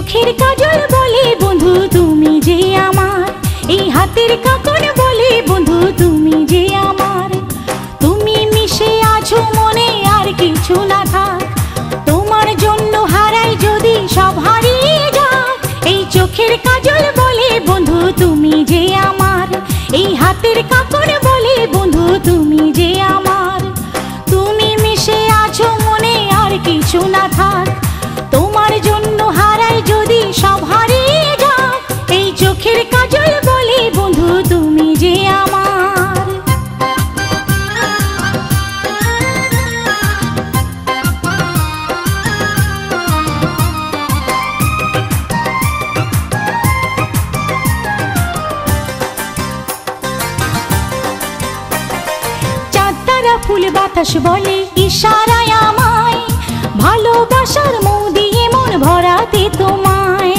চোখের কাজল বলে বন্ধু তুমি যে আমার, এই হাতের কাকন বলে বন্ধু তুমি যে আমার। তুমি মিশে আছো মনে আর কিছু না থাক, তোমার জন্য হারাই যদি সব হারিয়ে যাক। এই চোখের কাজল বলে বন্ধু তুমি যে আমার, এই হাতের কাকন বলে বন্ধু তুমি যে আমার। তুমি মিশে আছো মনে আর কিছু না থাক, তোমার জন্য হারাই যদি সব হারিয়ে যাক। এই চোখের কাজল বলে বন্ধু তুমি যে আমার। চাঁদ তারা ফুল বাতাস বলে ইশারায় আমায়, ভালোবাসার মৌ দিয়ে মন ভরাতে তোমায়।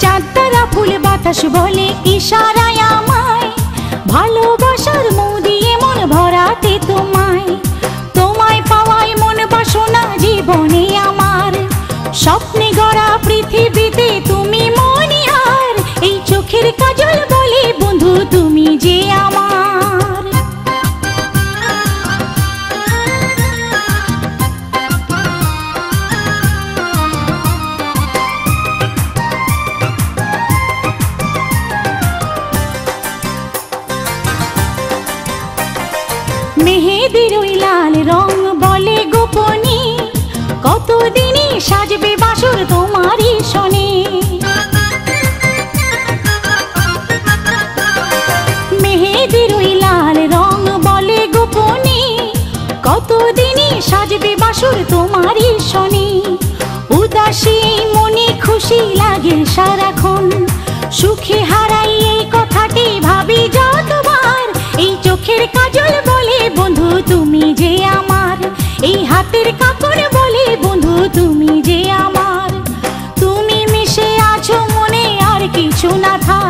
চাঁদ তারা ফুল বাতাস বলে ইশারায় আমায়, ভালোবাসার মৌ দিয়ে মন ভরাতে তোমায়। তোমায় পাওয়ায় মন বাসনা জীবনে আমার, স্বপ্নে গড়া পৃথিবীতে তুমি মনিহার। এই চোখের কাজল বলে বন্ধু তুমি যে আমার। মেহেদির ওই লাল রং বলে গোপনে, কতদিনই সাজবে বাসর তোমারই শোনে। মেহেদির ওই লাল রং বলে গোপনে, কতদিনই সাজবে বাসর তোমারই শোনে। উদাসী মনে খুশি লাগে সারাক্ষণ, সুখে হারাই এই কথাটি ভাবি যতবার। এই চোখের কাজল বলে বন্ধু তুমি যে আমার, এই হাতের কাকন বলে বন্ধু তুমি যে আমার। তুমি মিশে আছো মনে আর কিছু না থাক,